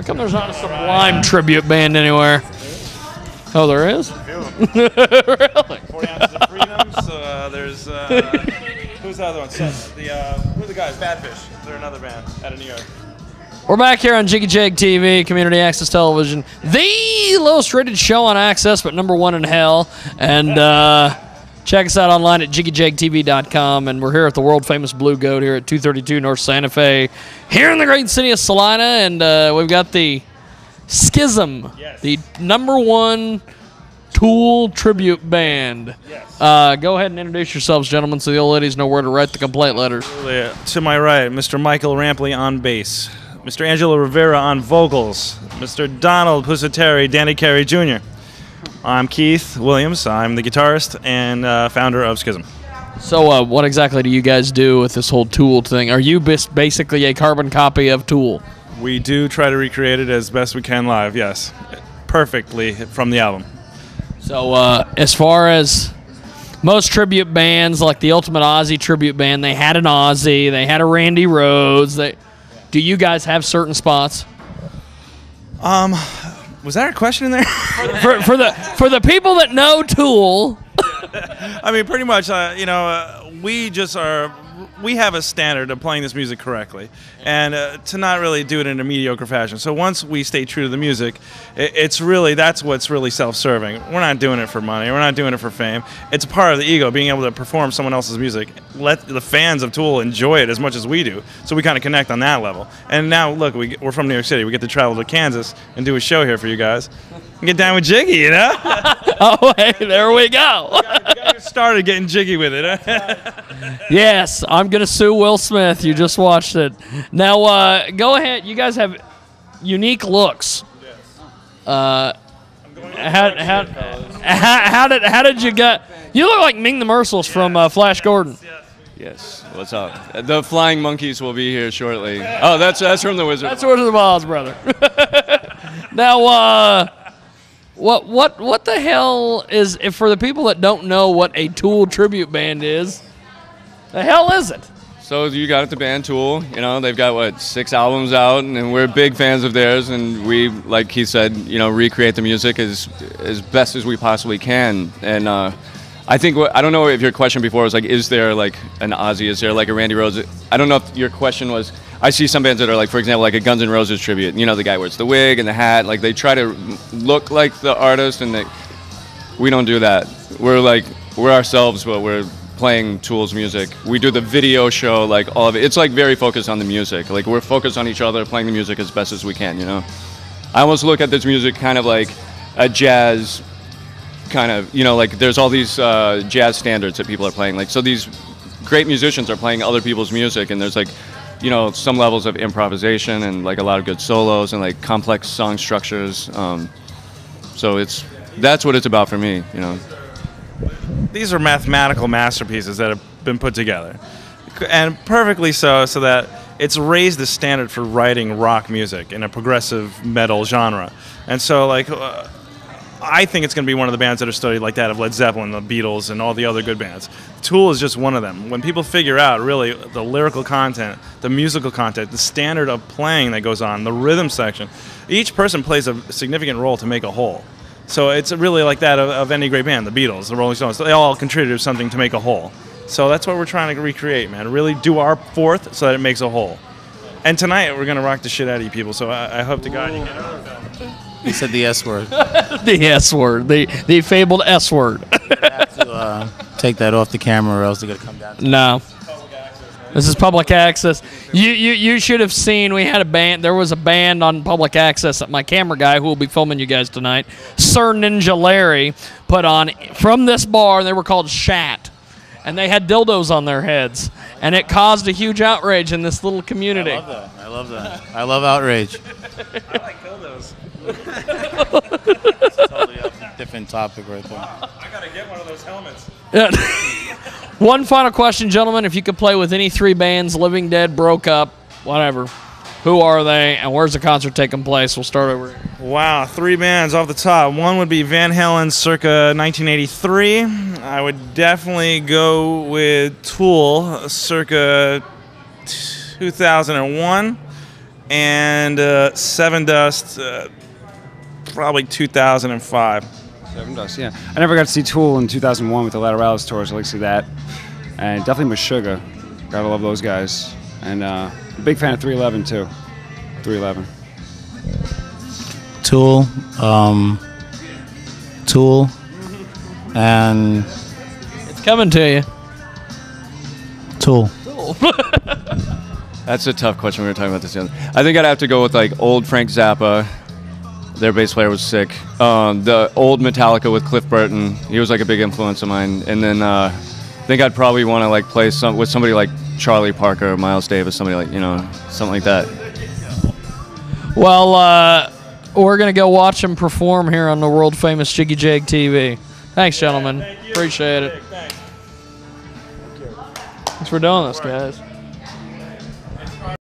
How come there's not a Sublime tribute band anywhere? Oh, there is? Really? 40 ounces of freedom. So there's who's the other one? Who are the guys? Badfish. They're another band out of New York. We're back here on Jiggy Jag TV, Community Access Television, the lowest rated show on Access, but #1 in hell. And check us out online at jiggijagtv.com. And we're here at the world famous Blue Goat here at 232 North Santa Fe, here in the great city of Salina. And we've got the Schism, the #1 Tool tribute band. Yes. Go ahead and introduce yourselves, gentlemen, so the old ladies know where to write the complaint letters. To my right, Mr. Michael Rampley on bass, Mr. Angelo Rivera on vocals, Mr. Donald Pusateri, Danny Carey Jr. I'm Keith Williams. I'm the guitarist and founder of Schism. So what exactly do you guys do with this whole Tool thing? Are you basically a carbon copy of Tool? We do try to recreate it as best we can live, yes. Perfectly from the album. So as far as most tribute bands, like the Ultimate Ozzy tribute band, they had an Ozzy, they had a Randy Rhoads. Do you guys have certain spots? Was that a question in there? for the people that know Tool. I mean, pretty much, we have a standard of playing this music correctly, and to not really do it in a mediocre fashion. So once we stay true to the music, that's what's really self-serving. We're not doing it for money. We're not doing it for fame. It's a part of the ego, being able to perform someone else's music. Let the fans of Tool enjoy it as much as we do, so we kind of connect on that level. And now, look, we're from New York City. We get to travel to Kansas and do a show here for you guys. And get down with Jiggy, you know? Oh, hey, there we go. You got to get started getting jiggy with it. Yes, I'm going to sue Will Smith. You just watched it. Now, go ahead. You guys have unique looks. How did you get? You look like Ming the Merciless from Flash Gordon. Yes. What's up? The Flying Monkeys will be here shortly. Oh, that's from the Wizard. That's Wizard of Oz, brother. Now, what the hell is, if for the people that don't know what a Tool tribute band is, the hell is it? So you got it, the band Tool. You know, they've got 6 albums out, and we're big fans of theirs. And we, like he said, recreate the music as best as we possibly can. And I think I don't know if your question before was like, is there like an Ozzy? Is there like a Randy Rhoads? I don't know if your question was. I see some bands that are like, for example, like a Guns N' Roses tribute. You know, the guy wears the wig and the hat. Like they try to look like the artist, and we don't do that. We're ourselves, but we're playing Tool's music. We do the video show, like all of it. It's like very focused on the music. Like we're focused on each other, playing the music as best as we can, you know? I almost look at this music kind of like a jazz kind of, like there's all these jazz standards that people are playing. Like, so these great musicians are playing other people's music, and there's like, some levels of improvisation and like a lot of good solos and like complex song structures. So that's what it's about for me, These are mathematical masterpieces that have been put together, and perfectly so that it's raised the standard for writing rock music in a progressive metal genre. And so, I think it's going to be one of the bands that are studied like that of Led Zeppelin, the Beatles, and all the other good bands. Tool is just one of them. When people figure out really the lyrical content, the musical content, the standard of playing that goes on, the rhythm section, each person plays a significant role to make a whole. So it's really like that of any great band, the Beatles, the Rolling Stones. They all contributed something to make a whole. So that's what we're trying to recreate, man. Really do our fourth so that it makes a whole. And tonight we're going to rock the shit out of you people, so I hope to God you get it. He said the S word. The S word, the fabled S word. I have to take that off the camera, or else they're gonna come down. No, this is public access. You should have seen. We had a band. There was a band on public access that my camera guy, who will be filming you guys tonight, Sir Ninja Larry, put on from this bar. And they were called Shat, and they had dildos on their heads, and it caused a huge outrage in this little community. I love that. I love outrage. I like dildos. It's totally a different topic right there. I gotta get one of those helmets. One final question, gentlemen. If you could play with any 3 bands, living, dead, broke up, whatever, who are they, and where's the concert taking place? We'll start over here. Wow, 3 bands off the top. One would be Van Halen circa 1983. I would definitely go with Tool circa 2001. And Seven Dust, probably 2005. Seven Dust, yeah. I never got to see Tool in 2001 with the Lateralis tour, so I'd like to see that. And definitely Meshuggah. Gotta love those guys. And big fan of 311 too. 311. Tool, Tool, and It's coming to you. Tool. That's a tough question. We were talking about this the other. I think I'd have to go with like old Frank Zappa. Their bass player was sick. The old Metallica with Cliff Burton. He was like a big influence of mine. And then I think I'd probably want to like play with somebody like Charlie Parker or Miles Davis, somebody like something like that. Well, we're gonna go watch him perform here on the world famous Jiggy Jag TV. Thanks, gentlemen. Appreciate it. Thanks for doing this, guys.